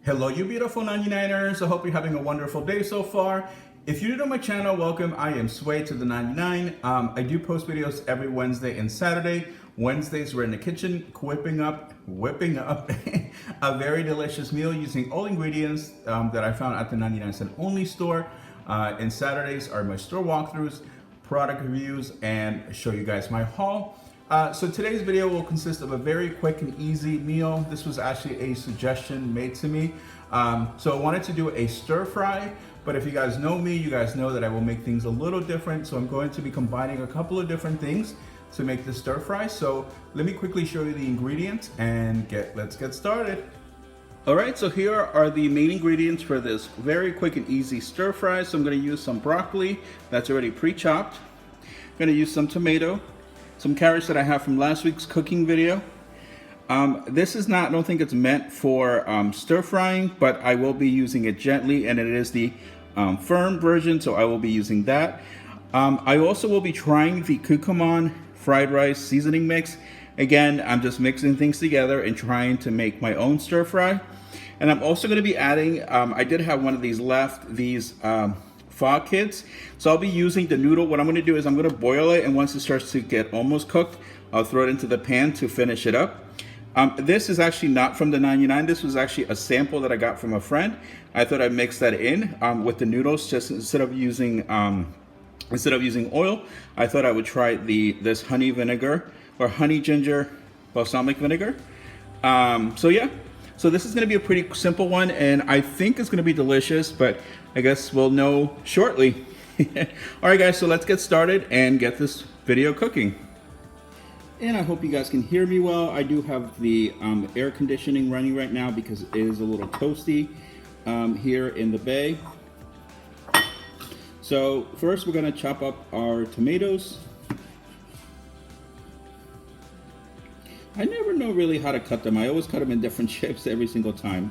Hello, you beautiful 99ers. I hope you're having a wonderful day so far. If you're new to my channel, welcome. I am Sway to the 99. I do post videos every Wednesday and Saturday. Wednesdays, we're in the kitchen whipping up a very delicious meal using all ingredients that I found at the 99-cent only store. And Saturdays are my store walkthroughs, product reviews, and show you guys my haul. So today's video will consist of a very quick and easy meal. This was actually a suggestion made to me. So I wanted to do a stir fry, but if you guys know me, you guys know that I will make things a little different. So I'm going to be combining a couple of different things to make this stir fry. So let me quickly show you the ingredients and let's get started. All right, so here are the main ingredients for this very quick and easy stir fry. So I'm gonna use some broccoli that's already pre-chopped. I'm gonna use some tomato, some carrots that I have from last week's cooking video. This is not, I don't think it's meant for stir frying, but I will be using it gently, and it is the firm version, so I will be using that. I also will be trying the Kikkoman fried rice seasoning mix. Again, I'm just mixing things together and trying to make my own stir fry. And I'm also gonna be adding, I did have one of these left, these pho kits. So I'll be using the noodle. What I'm gonna do is I'm gonna boil it, and once it starts to get almost cooked, I'll throw it into the pan to finish it up. This is actually not from the 99. This was actually a sample that I got from a friend. I thought I'd mix that in with the noodles, just instead of using oil. I thought I would try this honey vinegar or honey ginger balsamic vinegar. So yeah. So this is gonna be a pretty simple one, and I think it's gonna be delicious, but I guess we'll know shortly. All right guys, so let's get started and get this video cooking. And I hope you guys can hear me well. I do have the air conditioning running right now because it is a little toasty here in the bay. So first we're gonna chop up our tomatoes. I never know really how to cut them. I always cut them in different shapes every single time.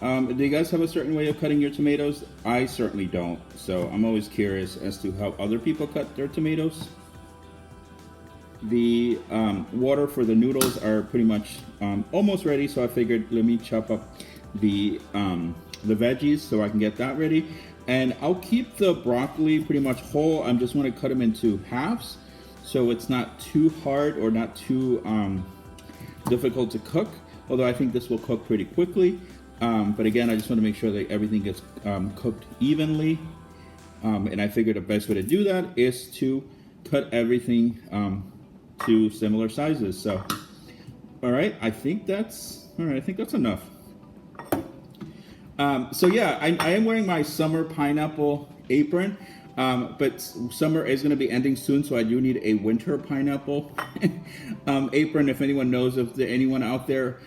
Do you guys have a certain way of cutting your tomatoes? I certainly don't. So I'm always curious as to how other people cut their tomatoes. The water for the noodles are pretty much almost ready. So I figured let me chop up the veggies so I can get that ready. And I'll keep the broccoli pretty much whole. I just want to cut them into halves so it's not too hard or not too difficult to cook, although I think this will cook pretty quickly. But again, I just want to make sure that everything gets cooked evenly. And I figured the best way to do that is to cut everything to similar sizes. So, all right, I think that's enough. So yeah, I am wearing my summer pineapple apron. But summer is going to be ending soon, so I do need a winter pineapple apron. If anyone knows, if there anyone out there,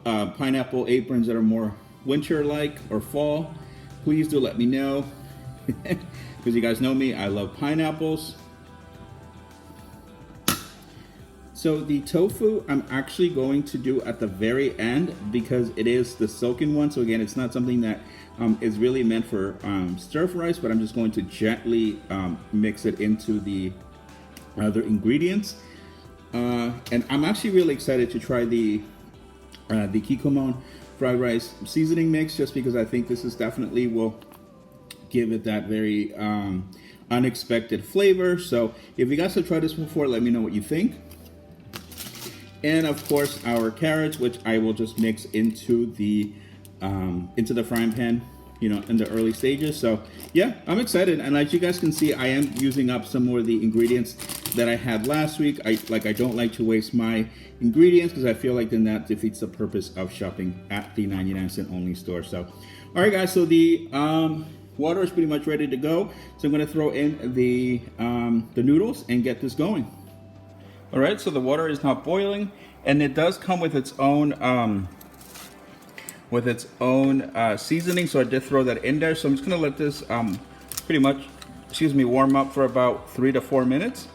pineapple aprons that are more winter-like or fall, please do let me know. Because you guys know me, I love pineapples. So the tofu I'm actually going to do at the very end because it is the soaking one. So again, it's not something that is really meant for stir fries, but I'm just going to gently mix it into the other ingredients. And I'm actually really excited to try the Kikkoman fried rice seasoning mix, just because I think this is definitely will give it that very unexpected flavor. So if you guys have tried this before, let me know what you think. And of course our carrots, which I will just mix into the frying pan, you know, in the early stages. So yeah, I'm excited, and as you guys can see, I am using up some more of the ingredients that I had last week. I don't like to waste my ingredients because I feel like then that defeats the purpose of shopping at the 99-cent only store. So all right guys, so the water is pretty much ready to go, so I'm going to throw in the noodles and get this going. All right, so the water is now boiling, and it does come with its own seasoning. So I did throw that in there. So I'm just gonna let this pretty much, warm up for about 3 to 4 minutes,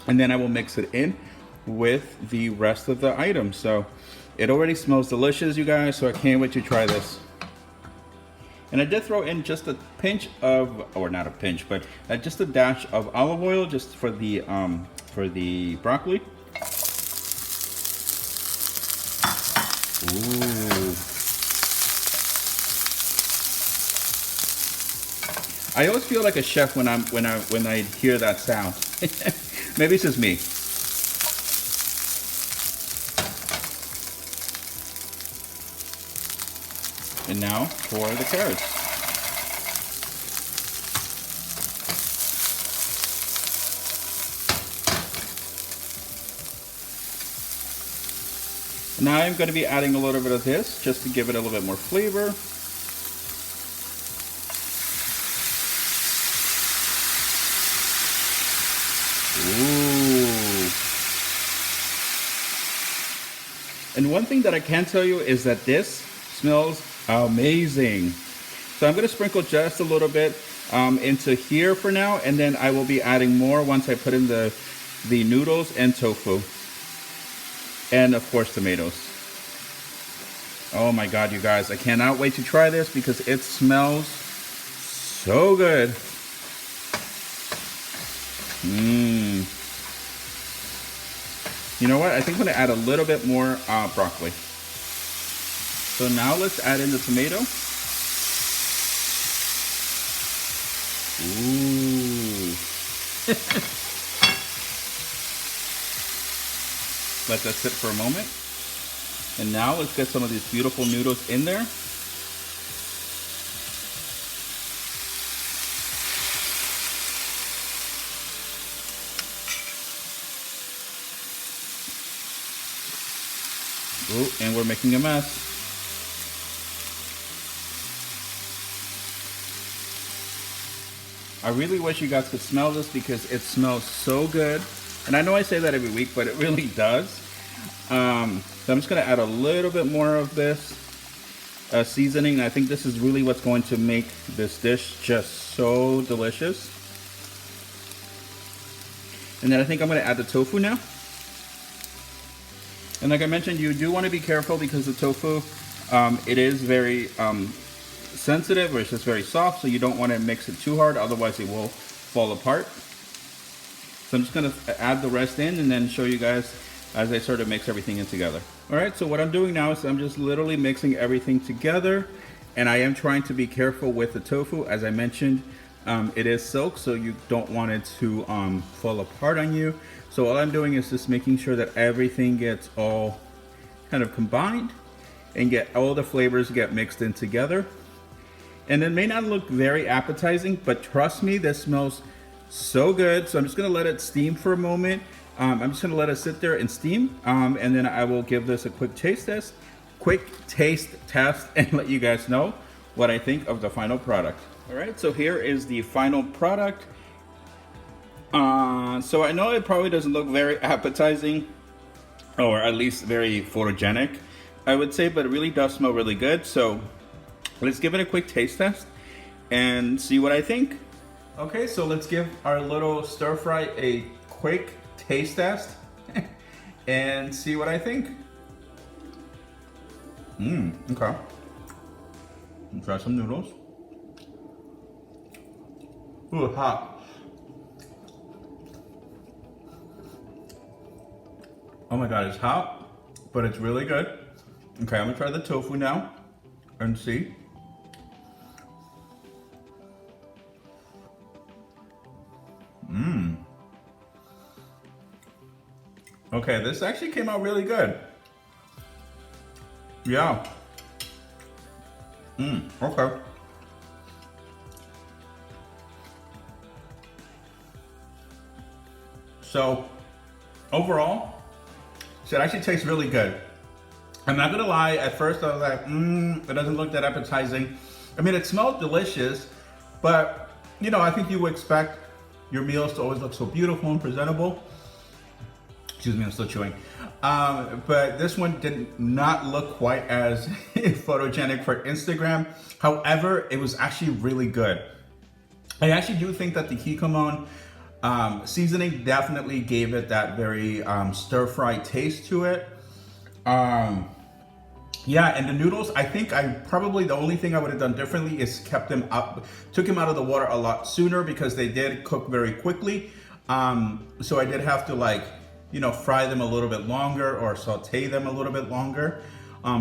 and then I will mix it in with the rest of the items. So it already smells delicious, you guys. So I can't wait to try this. And I did throw in just a pinch of, or not a pinch, but just a dash of olive oil just for the broccoli. Ooh. I always feel like a chef when I hear that sound. Maybe it's just me. And now for the carrots. Now I'm going to be adding a little bit of this just to give it a little bit more flavor. Ooh. And one thing that I can tell you is that this smells amazing. So I'm going to sprinkle just a little bit into here for now, and then I will be adding more once I put in the noodles and tofu. And of course tomatoes. Oh my god, you guys, I cannot wait to try this because it smells so good. You know what? I think I'm going to add a little bit more broccoli. So now let's add in the tomato. Ooh. Let that sit for a moment. And now let's get some of these beautiful noodles in there. Ooh, and we're making a mess. I really wish you guys could smell this because it smells so good. And I know I say that every week, but it really does. So I'm just going to add a little bit more of this seasoning. I think this is really what's going to make this dish just so delicious. And then I think I'm going to add the tofu now. And like I mentioned, you do want to be careful because the tofu, it is very sensitive, or it's just very soft, so you don't want to mix it too hard, otherwise it will fall apart. So I'm just going to add the rest in and then show you guys as I sort of mix everything in together. Alright, so what I'm doing now is I'm just literally mixing everything together, and I am trying to be careful with the tofu. As I mentioned, it is silk, so you don't want it to fall apart on you. So all I'm doing is just making sure that everything gets all kind of combined and get all the flavors get mixed in together. And it may not look very appetizing, but trust me, this smells so good. So I'm just gonna let it steam for a moment. I'm just gonna let it sit there and steam, and then I will give this a quick taste test and let you guys know what I think of the final product. All right, so here is the final product. So I know it probably doesn't look very appetizing, or at least very photogenic, I would say, but it really does smell really good. So let's give it a quick taste test and see what I think. Okay, so let's give our little stir fry a quick taste test and see what I think. Okay. Let's try some noodles. Ooh, hot. Oh my god, it's hot, but it's really good. Okay, I'm gonna try the tofu now and see. Okay, this actually came out really good. Yeah. Okay. So, overall, it actually tastes really good. I'm not gonna lie, at first I was like, it doesn't look that appetizing. I mean, it smelled delicious, but you know, I think you would expect your meals to always look so beautiful and presentable. Excuse me, I'm still chewing. But this one did not look quite as photogenic for Instagram. However, it was actually really good. I actually do think that the kikkoman seasoning definitely gave it that very stir-fry taste to it. Yeah, and the noodles, I think the only thing I would have done differently is kept them up, took them out of the water a lot sooner because they did cook very quickly. So I did have to, like, you know, fry them a little bit longer or saute them a little bit longer,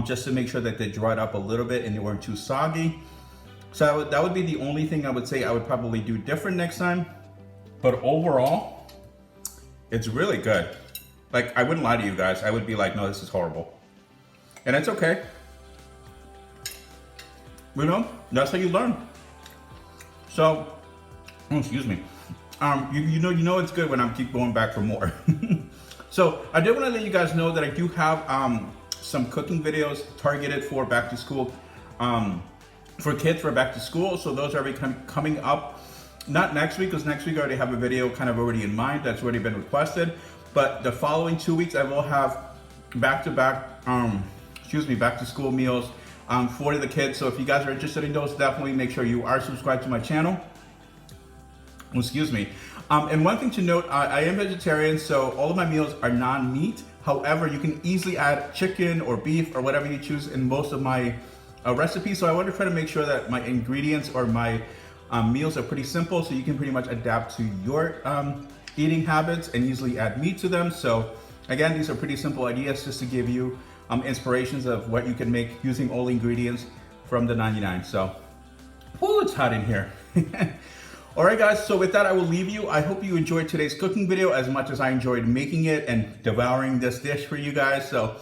just to make sure that they dried up a little bit and they weren't too soggy. So that would be the only thing I would say I would probably do different next time. But overall, it's really good. Like, I wouldn't lie to you guys. I would be like, no, this is horrible. And it's okay. You know, that's how you learn. So, oh, excuse me. You know it's good when I keep going back for more. So I did want to let you guys know that I do have some cooking videos targeted for back to school, for kids for back to school. So those are coming up, not next week, because next week I already have a video kind of already in mind that's already been requested. But the following 2 weeks I will have back to school meals for the kids. So if you guys are interested in those, definitely make sure you are subscribed to my channel. Excuse me. And one thing to note, I am vegetarian, so all of my meals are non-meat. However, you can easily add chicken or beef or whatever you choose in most of my recipes. So I want to try to make sure that my ingredients or my meals are pretty simple, so you can pretty much adapt to your eating habits and easily add meat to them. So again, these are pretty simple ideas just to give you inspirations of what you can make using all ingredients from the 99. So, whoo, it's hot in here. All right, guys, so with that, I will leave you. I hope you enjoyed today's cooking video as much as I enjoyed making it and devouring this dish for you guys. So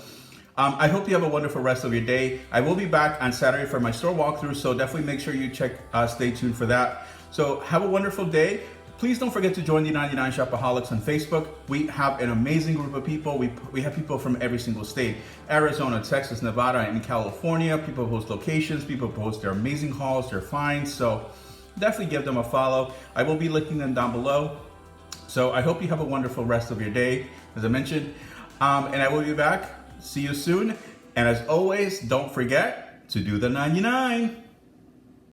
I hope you have a wonderful rest of your day. I will be back on Saturday for my store walkthrough, so definitely make sure you stay tuned for that. So have a wonderful day. Please don't forget to join the 99 Shopaholics on Facebook. We have an amazing group of people. We have people from every single state: Arizona, Texas, Nevada, and California. People post locations, people post their amazing hauls, their finds. So definitely give them a follow. I will be linking them down below. So I hope you have a wonderful rest of your day, as I mentioned. And I will be back. See you soon. And as always, don't forget to do the 99.